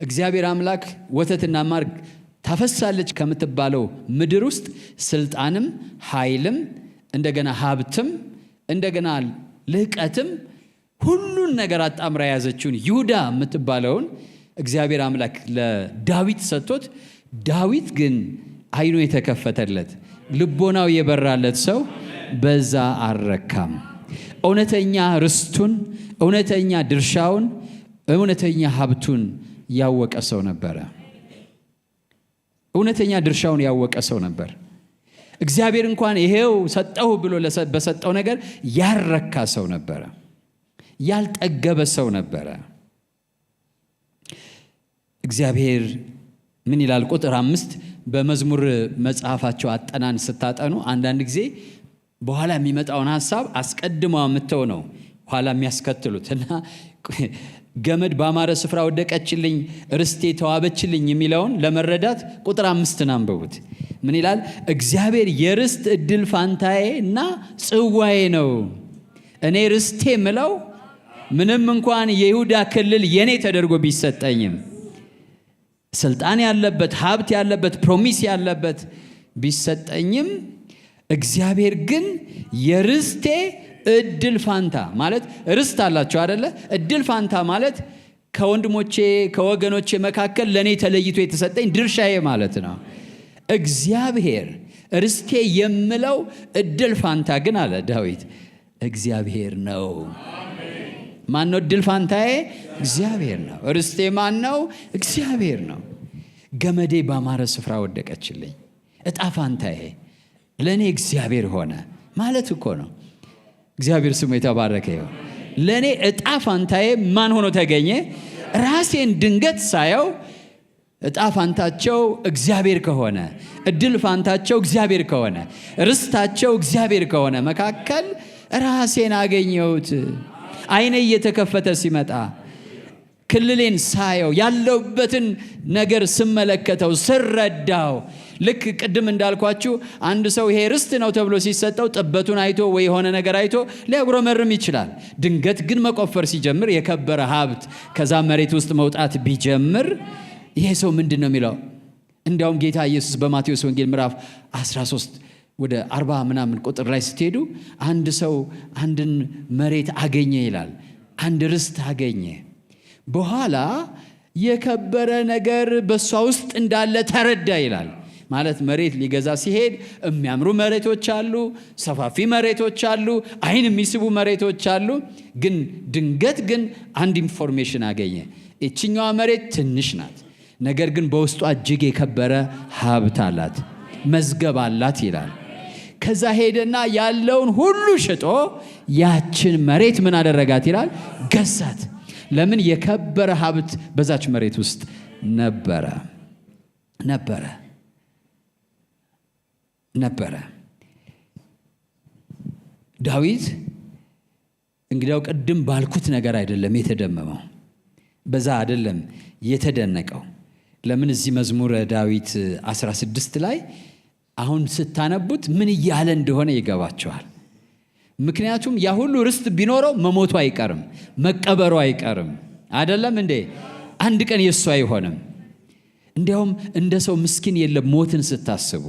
እግዚአብሔር አምላክ ወተትና ማር ታፈሳለች ከምትባለው ምድር ውስጥ ስልጣንም ኃይልም እንደገና ሀብትም እንደገና ልህቀትም ሁሉን ነገር አጣምራ የያዘችውን ይሁዳ የምትባለውን እግዚአብሔር አምላክ ለዳዊት ሰጥቶት፣ ዳዊት ግን አይኑ የተከፈተለት ልቦናው የበራለት ሰው በዛ አልረካም። እውነተኛ ርስቱን፣ እውነተኛ ድርሻውን፣ እውነተኛ ሀብቱን ያወቀ ሰው ነበረ። እውነተኛ ድርሻውን ያወቀ ሰው ነበር። እግዚአብሔር እንኳን ይሄው ሰጠሁ ብሎ በሰጠው ነገር ያረካ ሰው ነበረ። ያልጠገበ ሰው ነበረ። እግዚአብሔር ምን ይላል? ቁጥር 5 በመዝሙር መጽሐፋቸው አጠናን ስታጠኑ አንዳንድ ጊዜ በኋላ የሚመጣውን ሐሳብ አስቀድመው አምጥተው ነው ኋላ የሚያስከትሉት እና ገመድ ባማረ ስፍራ ወደቀችልኝ ርስቴ ተዋበችልኝ የሚለውን ለመረዳት ቁጥር 5ን አንብቡት። ምን ይላል? እግዚአብሔር የርስት እድል ፋንታዬ እና ጽዋዬ ነው። እኔ ርስቴ ምለው ምንም እንኳን የይሁዳ ክልል የኔ ተደርጎ ቢሰጠኝም፣ ስልጣን ያለበት ሀብት ያለበት ፕሮሚስ ያለበት ቢሰጠኝም፣ እግዚአብሔር ግን የርስቴ እድል ፋንታ ማለት ርስት አላቸው አይደለ? እድል ፋንታ ማለት ከወንድሞቼ ከወገኖቼ መካከል ለኔ ተለይቶ የተሰጠኝ ድርሻዬ ማለት ነው። እግዚአብሔር ርስቴ የምለው እድል ፋንታ ግን አለ ዳዊት እግዚአብሔር ነው። ማን ነው እድል ፋንታዬ? እግዚአብሔር ነው። ርስቴ ማን ነው? እግዚአብሔር ነው። ገመዴ ባማረ ስፍራ ወደቀችልኝ፣ እጣ ፋንታዬ ለኔ እግዚአብሔር ሆነ ማለት እኮ ነው። እግዚአብሔር ስሙ የተባረከ ይሁን። ለኔ እጣ ፋንታዬ ማን ሆኖ ተገኘ? ራሴን ድንገት ሳየው እጣ ፋንታቸው እግዚአብሔር ከሆነ፣ እድል ፋንታቸው እግዚአብሔር ከሆነ፣ ርስታቸው እግዚአብሔር ከሆነ መካከል ራሴን አገኘሁት። አይኔ እየተከፈተ ሲመጣ ክልሌን ሳየው ያለውበትን ነገር ስመለከተው ስረዳው፣ ልክ ቅድም እንዳልኳችሁ አንድ ሰው ይሄ ርስት ነው ተብሎ ሲሰጠው ጥበቱን አይቶ ወይ የሆነ ነገር አይቶ ሊያጉረመርም ይችላል። ድንገት ግን መቆፈር ሲጀምር የከበረ ሀብት ከዛ መሬት ውስጥ መውጣት ቢጀምር ይሄ ሰው ምንድን ነው የሚለው? እንዲያውም ጌታ ኢየሱስ በማቴዎስ ወንጌል ምዕራፍ 13 ወደ 40 ምናምን ቁጥር ላይ ስትሄዱ አንድ ሰው አንድን መሬት አገኘ ይላል። አንድ ርስት አገኘ። በኋላ የከበረ ነገር በሷ ውስጥ እንዳለ ተረዳ ይላል። ማለት መሬት ሊገዛ ሲሄድ የሚያምሩ መሬቶች አሉ፣ ሰፋፊ መሬቶች አሉ፣ አይን የሚስቡ መሬቶች አሉ። ግን ድንገት ግን አንድ ኢንፎርሜሽን አገኘ። እችኛዋ መሬት ትንሽ ናት፣ ነገር ግን በውስጧ እጅግ የከበረ ሀብት አላት፣ መዝገብ አላት ይላል። ከዛ ሄደና ያለውን ሁሉ ሽጦ ያችን መሬት ምን አደረጋት ይላል? ገዛት። ለምን? የከበረ ሀብት በዛች መሬት ውስጥ ነበረ። ዳዊት እንግዲያው ቅድም ባልኩት ነገር አይደለም የተደመመው፣ በዛ አይደለም የተደነቀው። ለምን? እዚህ መዝሙረ ዳዊት 16 ላይ አሁን ስታነቡት ምን እያለ እንደሆነ ይገባቸዋል። ምክንያቱም ያ ሁሉ ርስት ቢኖረው መሞቱ አይቀርም፣ መቀበሩ አይቀርም። አይደለም እንዴ? አንድ ቀን የሱ አይሆንም። እንዲያውም እንደ ሰው ምስኪን የለም። ሞትን ስታስቡ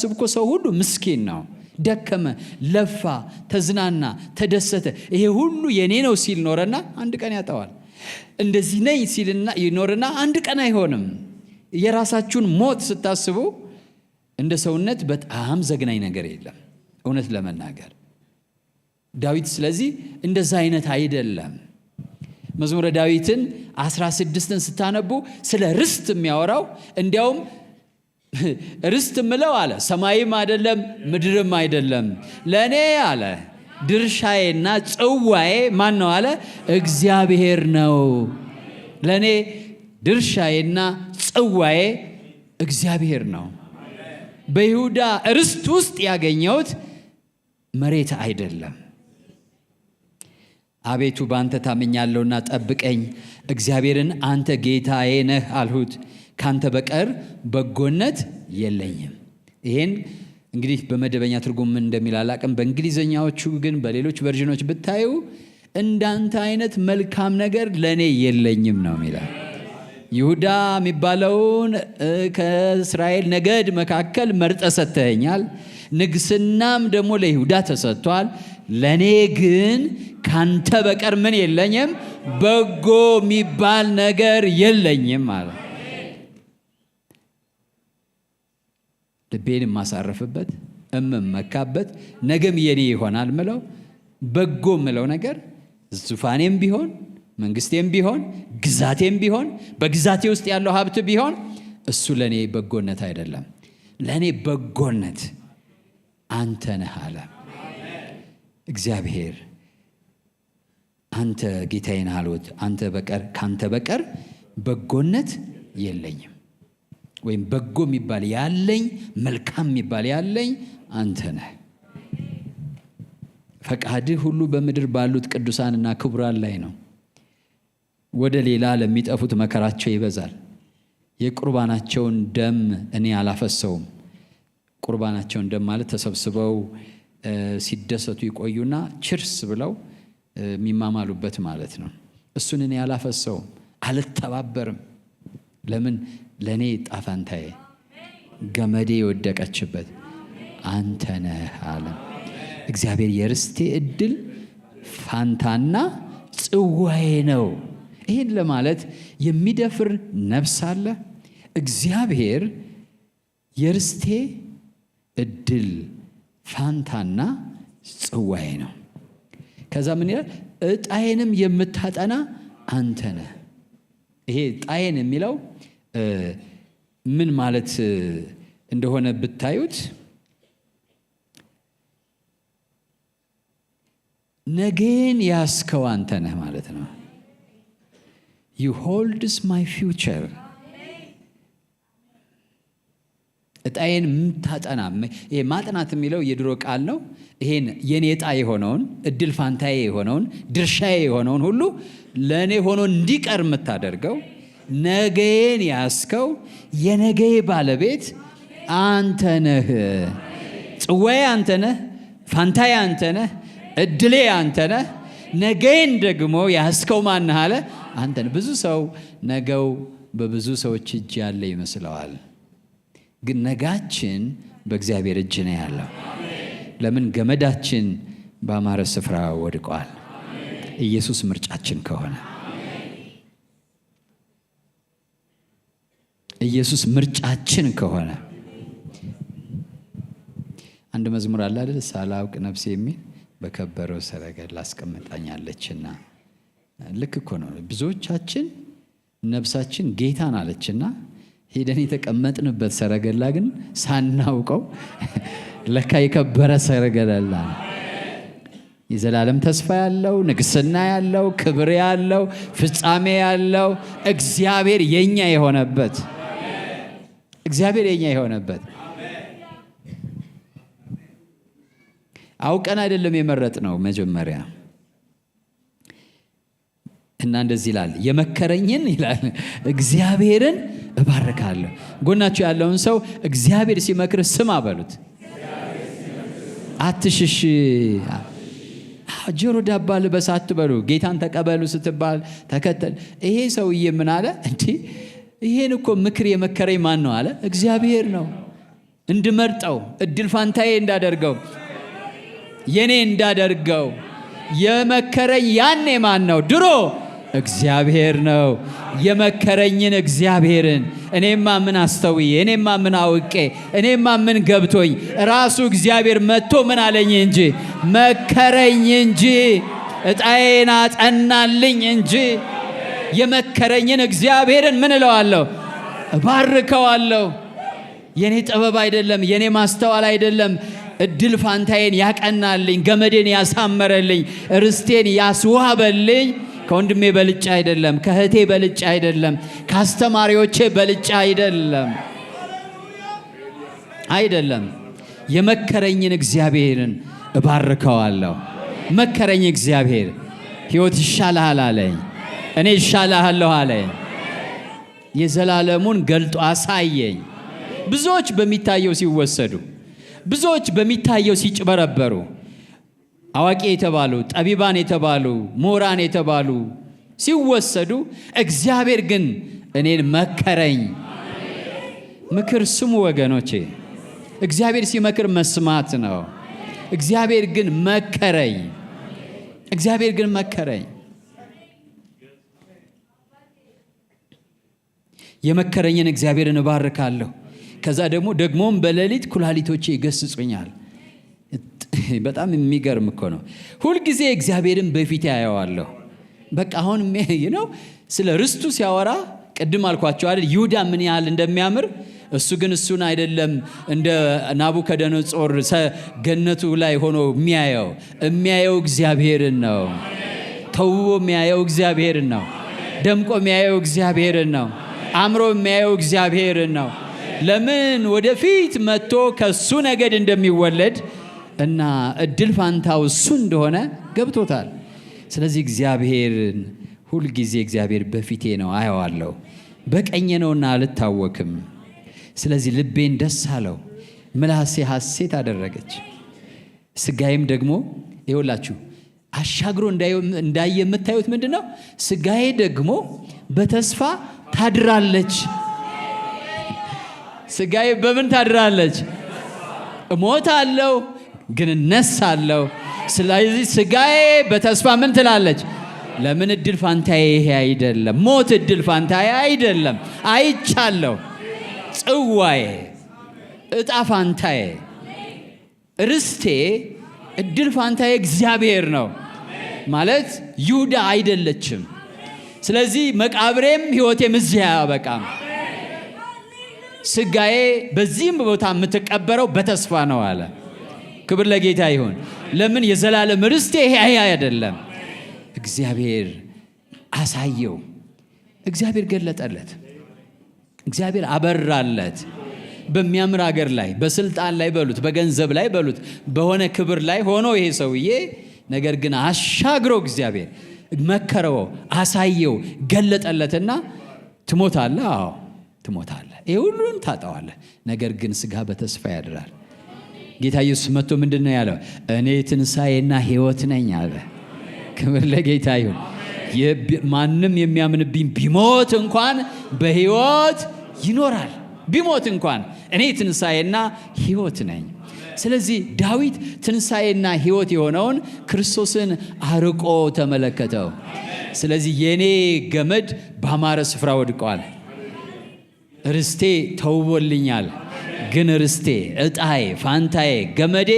እኮ ሰው ሁሉ ምስኪን ነው። ደከመ፣ ለፋ፣ ተዝናና፣ ተደሰተ፣ ይሄ ሁሉ የኔ ነው ሲል ኖረና አንድ ቀን ያጠዋል። እንደዚህ ነኝ ሲልና ይኖርና አንድ ቀን አይሆንም። የራሳችሁን ሞት ስታስቡ እንደ ሰውነት በጣም ዘግናኝ ነገር የለም እውነት ለመናገር። ዳዊት ስለዚህ እንደዛ አይነት አይደለም። መዝሙረ ዳዊትን 16ን ስታነቡ ስለ ርስት የሚያወራው እንዲያውም ርስት ምለው አለ ሰማይም አይደለም ምድርም አይደለም፣ ለኔ አለ ድርሻዬና ጽዋዬ ማን ነው አለ? እግዚአብሔር ነው። ለኔ ድርሻዬና ጽዋዬ እግዚአብሔር ነው። በይሁዳ ርስት ውስጥ ያገኘሁት መሬት አይደለም። አቤቱ ባንተ ታምኛለሁና ጠብቀኝ፣ እግዚአብሔርን አንተ ጌታዬ ነህ አልሁት፣ ካንተ በቀር በጎነት የለኝም። ይሄን እንግዲህ በመደበኛ ትርጉም ምን እንደሚል አላቅም። በእንግሊዘኛዎቹ ግን በሌሎች ቨርዥኖች ብታዩ እንዳንተ አይነት መልካም ነገር ለኔ የለኝም ነው የሚለው። ይሁዳ የሚባለውን ከእስራኤል ነገድ መካከል መርጠ ሰጥተኸኛል። ንግስናም ደግሞ ለይሁዳ ተሰጥቷል። ለእኔ ግን ካንተ በቀር ምን የለኝም? በጎ የሚባል ነገር የለኝም አለ። ልቤን የማሳረፍበት እምመካበት ነገም የኔ ይሆናል ምለው በጎ ምለው ነገር ዙፋኔም ቢሆን መንግስቴም ቢሆን ግዛቴም ቢሆን በግዛቴ ውስጥ ያለው ሀብት ቢሆን እሱ ለኔ በጎነት አይደለም። ለኔ በጎነት አንተ ነህ አለ እግዚአብሔር። አንተ ጌታዬን አሉት፣ አንተ በቀር ካንተ በቀር በጎነት የለኝም። ወይም በጎ የሚባል ያለኝ መልካም የሚባል ያለኝ አንተ ነህ። ፈቃድህ ሁሉ በምድር ባሉት ቅዱሳንና ክቡራን ላይ ነው። ወደ ሌላ ለሚጠፉት መከራቸው ይበዛል። የቁርባናቸውን ደም እኔ አላፈሰውም። ቁርባናቸውን ደም ማለት ተሰብስበው ሲደሰቱ ይቆዩና ችርስ ብለው የሚማማሉበት ማለት ነው። እሱን እኔ አላፈሰውም፣ አልተባበርም። ለምን? ለእኔ ጣፋንታዬ ገመዴ የወደቀችበት አንተ ነህ አለ እግዚአብሔር። የርስቴ እድል ፋንታና ጽዋዬ ነው። ይህን ለማለት የሚደፍር ነፍስ አለ? እግዚአብሔር የርስቴ እድል ፋንታና ጽዋዬ ነው። ከዛ ምን ይላል? ዕጣዬንም የምታጠና አንተ ነህ። ይሄ ዕጣዬን የሚለው ምን ማለት እንደሆነ ብታዩት ነገን ያስከው አንተ ነህ ማለት ነው። you holds my future። ዕጣዬን የምታጠና፣ ይሄ ማጥናት የሚለው የድሮ ቃል ነው። ይሄን የኔ ዕጣ የሆነውን እድል ፋንታዬ የሆነውን ድርሻዬ የሆነውን ሁሉ ለእኔ ሆኖ እንዲቀር የምታደርገው ነገን ያስከው የነገዬ ባለቤት አንተ ነህ። ጽዋዬ አንተ ነህ፣ ፋንታዬ አንተ ነህ፣ እድሌ አንተ ነህ። ነገን ደግሞ ያስከው ማንህ አለ? አንተ ነህ። ብዙ ሰው ነገው በብዙ ሰዎች እጅ ያለ ይመስለዋል። ግን ነጋችን በእግዚአብሔር እጅ ነው ያለው። ለምን? ገመዳችን በአማረ ስፍራ ወድቋል። ኢየሱስ ምርጫችን ከሆነ፣ ኢየሱስ ምርጫችን ከሆነ። አንድ መዝሙር አለ አይደል? ሳላውቅ ነፍሴ የሚል በከበረው ሰረገላ አስቀምጣኛለችና። ልክ እኮ ነው። ብዙዎቻችን ነፍሳችን ጌታን አለችና ሄደን የተቀመጥንበት ሰረገላ ግን ሳናውቀው ለካ የከበረ ሰረገላ ነው። የዘላለም ተስፋ ያለው፣ ንግስና ያለው፣ ክብር ያለው፣ ፍጻሜ ያለው እግዚአብሔር የኛ የሆነበት፣ እግዚአብሔር የኛ የሆነበት። አውቀን አይደለም የመረጥ ነው መጀመሪያ። እና እንደዚህ ይላል፣ የመከረኝን ይላል እግዚአብሔርን እባርካለሁ። ጎናችሁ ያለውን ሰው እግዚአብሔር ሲመክር ስማ በሉት። አትሽሽ። ጆሮ ዳባ ልበስ አትበሉ። ጌታን ተቀበሉ ስትባል ተከተል። ይሄ ሰውዬ ምን አለ? እንዴ ይሄን እኮ ምክር የመከረኝ ማን ነው አለ? እግዚአብሔር ነው። እንድመርጠው፣ እድል ፋንታዬ እንዳደርገው፣ የኔ እንዳደርገው የመከረኝ ያኔ ማን ነው? ድሮ እግዚአብሔር ነው። የመከረኝን እግዚአብሔርን እኔማ ምን አስተውዬ፣ እኔማ ምን አውቄ፣ እኔማ ምን ገብቶኝ፣ ራሱ እግዚአብሔር መጥቶ ምን አለኝ እንጂ መከረኝ እንጂ ዕጣዬን አጠናልኝ እንጂ የመከረኝን እግዚአብሔርን ምን እለዋለሁ? እባርከዋለሁ። የኔ ጥበብ አይደለም፣ የኔ ማስተዋል አይደለም። እድል ፋንታዬን ያቀናልኝ፣ ገመዴን ያሳመረልኝ፣ ርስቴን ያስዋበልኝ ከወንድሜ በልጫ አይደለም፣ ከእህቴ በልጫ አይደለም፣ ከአስተማሪዎቼ በልጫ አይደለም። የመከረኝን እግዚአብሔርን እባርከዋለሁ። መከረኝ እግዚአብሔር። ሕይወት ይሻልሃል አለኝ፣ እኔ ይሻልሃለሁ አለኝ። የዘላለሙን ገልጦ አሳየኝ። ብዙዎች በሚታየው ሲወሰዱ፣ ብዙዎች በሚታየው ሲጭበረበሩ፣ አዋቂ የተባሉ ጠቢባን የተባሉ ምሁራን የተባሉ ሲወሰዱ፣ እግዚአብሔር ግን እኔን መከረኝ። ምክር ስሙ ወገኖቼ። እግዚአብሔር ሲመክር መስማት ነው። እግዚአብሔር ግን መከረኝ። እግዚአብሔር ግን መከረኝ። የመከረኝን እግዚአብሔርን እባርካለሁ። ከዛ ደግሞም በሌሊት ኩላሊቶቼ ይገስጹኛል። በጣም የሚገርም እኮ ነው። ሁልጊዜ እግዚአብሔርን በፊቴ አየዋለሁ። በቃ አሁን ስለ ርስቱ ሲያወራ ቅድም አልኳቸው አይደል? ይሁዳ ምን ያህል እንደሚያምር። እሱ ግን እሱን አይደለም እንደ ናቡከደነጾር ገነቱ ላይ ሆኖ የሚያየው እግዚአብሔርን ነው። ተውቦ የሚያየው እግዚአብሔርን ነው። ደምቆ የሚያየው እግዚአብሔርን ነው። አምሮ የሚያየው እግዚአብሔርን ነው። ለምን ወደፊት መጥቶ ከሱ ነገድ እንደሚወለድ እና እድል ፋንታው እሱ እንደሆነ ገብቶታል። ስለዚህ እግዚአብሔርን ሁልጊዜ እግዚአብሔር በፊቴ ነው፣ አየዋለሁ። በቀኜ ነውና አልታወክም። ስለዚህ ልቤን ደስ አለው፣ ምላሴ ሐሴት አደረገች። ስጋዬም ደግሞ ይኸውላችሁ አሻግሮ እንዳየ የምታዩት ምንድን ነው? ስጋዬ ደግሞ በተስፋ ታድራለች። ስጋዬ በምን ታድራለች? እሞታለሁ ግን እነሳለሁ። ስለዚህ ስጋዬ በተስፋ ምን ትላለች? ለምን? እድል ፋንታዬ ይሄ አይደለም። ሞት እድል ፋንታዬ አይደለም። አይቻለሁ። ጽዋዬ፣ እጣ ፋንታዬ፣ ርስቴ፣ እድል ፋንታዬ እግዚአብሔር ነው ማለት ይሁዳ አይደለችም። ስለዚህ መቃብሬም ሕይወቴም እዚህ አያበቃም። ስጋዬ በዚህም ቦታ የምትቀበረው በተስፋ ነው አለ። ክብር ለጌታ ይሁን። ለምን? የዘላለም ርስቴ ይሄ አይደለም። እግዚአብሔር አሳየው። እግዚአብሔር ገለጠለት። እግዚአብሔር አበራለት። በሚያምር አገር ላይ፣ በስልጣን ላይ በሉት፣ በገንዘብ ላይ በሉት፣ በሆነ ክብር ላይ ሆኖ ይሄ ሰውዬ ነገር ግን አሻግሮ እግዚአብሔር መከረው፣ አሳየው፣ ገለጠለትና ትሞታለህ። አዎ ትሞታለህ። ይሄ ሁሉን ታጣዋለህ። ነገር ግን ስጋ በተስፋ ያድራል። ጌታ ኢየሱስ መጥቶ ምንድን ነው ያለው? እኔ ትንሣኤና ሕይወት ነኝ አለ። ክብር ለጌታ ይሁን። ማንም የሚያምንብኝ ቢሞት እንኳን በሕይወት ይኖራል። ቢሞት እንኳን እኔ ትንሣኤና ሕይወት ነኝ። ስለዚህ ዳዊት ትንሣኤና ሕይወት የሆነውን ክርስቶስን አርቆ ተመለከተው። ስለዚህ የኔ ገመድ ባማረ ስፍራ ወድቋል። ርስቴ ተውቦልኛል። ግን ርስቴ፣ እጣዬ፣ ፋንታዬ፣ ገመዴ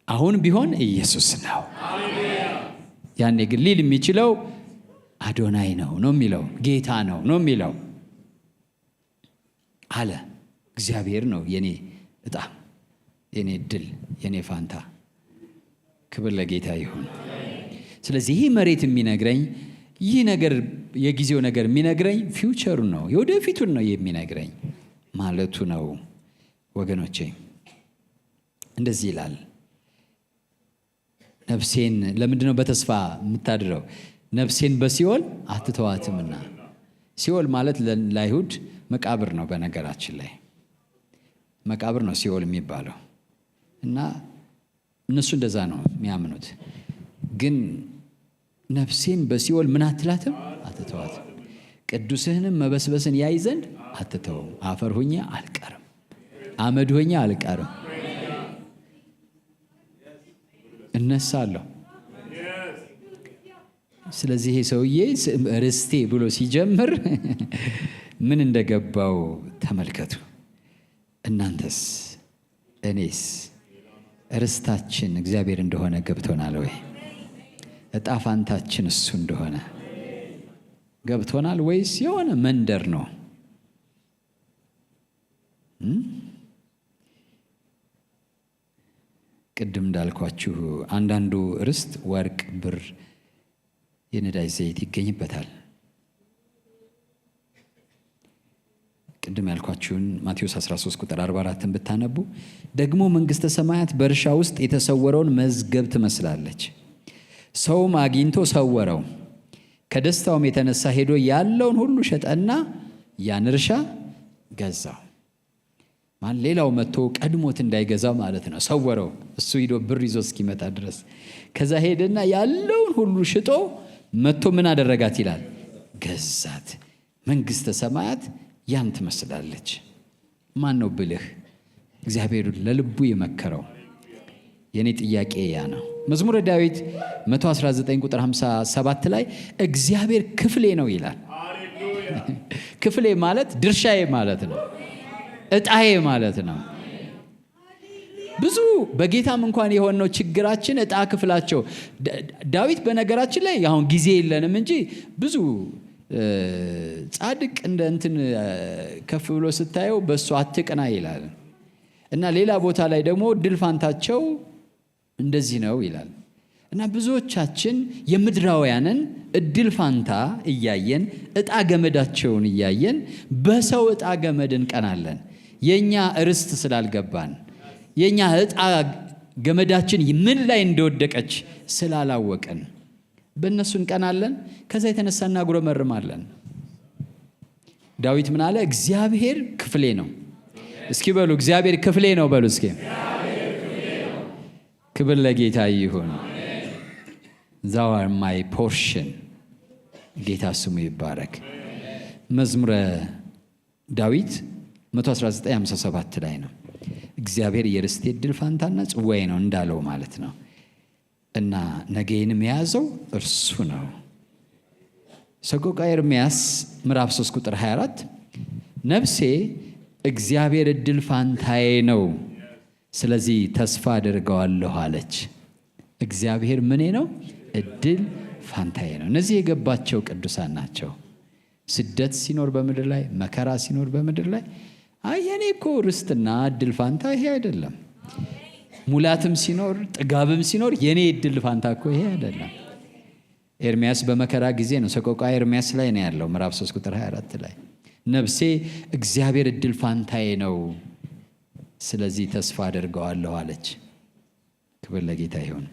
አሁን ቢሆን ኢየሱስ ነው። ያኔ ግን ሊል የሚችለው አዶናይ ነው የሚለው፣ ጌታ ነው የሚለው አለ። እግዚአብሔር ነው የኔ እጣ፣ የኔ ድል፣ የኔ ፋንታ። ክብር ለጌታ ይሁን። ስለዚህ ይህ መሬት የሚነግረኝ ይህ ነገር የጊዜው ነገር የሚነግረኝ ፊውቸሩ ነው፣ የወደፊቱን ነው የሚነግረኝ ማለቱ ነው። ወገኖቼ እንደዚህ ይላል። ነፍሴን ለምንድን ነው በተስፋ የምታድረው? ነፍሴን በሲኦል አትተዋትምና። ሲኦል ማለት ለአይሁድ መቃብር ነው። በነገራችን ላይ መቃብር ነው ሲኦል የሚባለው እና እነሱ እንደዛ ነው የሚያምኑት። ግን ነፍሴን በሲኦል ምን አትላትም? አትተዋትም። ቅዱስህንም መበስበስን ያይ ዘንድ አትተውም። አፈር ሆኜ አልቀርም፣ አመድ ሆኜ አልቀርም፣ እነሳለሁ። ስለዚህ ይሄ ሰውዬ ርስቴ ብሎ ሲጀምር ምን እንደገባው ተመልከቱ። እናንተስ እኔስ ርስታችን እግዚአብሔር እንደሆነ ገብቶናል ወይ? እጣ ፋንታችን እሱ እንደሆነ ገብቶናል ወይስ የሆነ መንደር ነው? ቅድም እንዳልኳችሁ አንዳንዱ ርስት ወርቅ፣ ብር፣ የነዳጅ ዘይት ይገኝበታል። ቅድም ያልኳችሁን ማቴዎስ 13 ቁጥር 44ን ብታነቡ ደግሞ መንግሥተ ሰማያት በእርሻ ውስጥ የተሰወረውን መዝገብ ትመስላለች። ሰውም አግኝቶ ሰወረው፣ ከደስታውም የተነሳ ሄዶ ያለውን ሁሉ ሸጠና ያን እርሻ ገዛው። ሌላው መጥቶ ቀድሞት እንዳይገዛው ማለት ነው። ሰወረው፣ እሱ ሂዶ ብር ይዞ እስኪመጣ ድረስ። ከዛ ሄደና ያለውን ሁሉ ሽጦ መጥቶ ምን አደረጋት ይላል? ገዛት። መንግሥተ ሰማያት ያን ትመስላለች። ማን ነው ብልህ? እግዚአብሔር ለልቡ የመከረው። የኔ ጥያቄ ያ ነው። መዝሙረ ዳዊት 119 ቁጥር 57 ላይ እግዚአብሔር ክፍሌ ነው ይላል። ክፍሌ ማለት ድርሻዬ ማለት ነው፣ እጣዬ ማለት ነው። ብዙ በጌታም እንኳን የሆነው ችግራችን እጣ ክፍላቸው። ዳዊት በነገራችን ላይ አሁን ጊዜ የለንም እንጂ ብዙ ጻድቅ እንደ እንትን ከፍ ብሎ ስታየው በእሱ አትቅና ይላል እና ሌላ ቦታ ላይ ደግሞ እድል ፋንታቸው እንደዚህ ነው ይላል እና ብዙዎቻችን የምድራውያንን እድል ፋንታ እያየን እጣ ገመዳቸውን እያየን በሰው እጣ ገመድ እንቀናለን። የኛ ርስት ስላልገባን የኛ እጣ ገመዳችን ምን ላይ እንደወደቀች ስላላወቅን በእነሱ እንቀናለን። ከዛ የተነሳ እናጉረመርማለን። ዳዊት ምን አለ? እግዚአብሔር ክፍሌ ነው። እስኪ በሉ እግዚአብሔር ክፍሌ ነው በሉ እስኪ። ክብር ለጌታ ይሁን። Thou art my portion። ጌታ ስሙ ይባረክ። መዝሙረ ዳዊት 119:57 ላይ ነው እግዚአብሔር የርስቴ እድል ፋንታና ጽዋዬ ነው እንዳለው ማለት ነው። እና ነገዬንም የያዘው እርሱ ነው። ሰቆቃ ኤርምያስ ምዕራፍ 3 ቁጥር 24 ነፍሴ እግዚአብሔር እድል ፋንታዬ ነው፣ ስለዚህ ተስፋ አደርገዋለሁ አለች። እግዚአብሔር ምኔ ነው? እድል ፋንታዬ ነው። እነዚህ የገባቸው ቅዱሳን ናቸው። ስደት ሲኖር በምድር ላይ፣ መከራ ሲኖር በምድር ላይ የኔ እኮ ርስትና እድል ፋንታ ይሄ አይደለም። ሙላትም ሲኖር ጥጋብም ሲኖር የኔ እድል ፋንታ እኮ ይሄ አይደለም። ኤርምያስ በመከራ ጊዜ ነው። ሰቆቃ ኤርምያስ ላይ ነው ያለው ምዕራፍ 3 ቁጥር 24 ላይ ነፍሴ እግዚአብሔር እድል ፋንታዬ ነው፣ ስለዚህ ተስፋ አደርገዋለሁ አለች። ክብር ለጌታ ይሁን።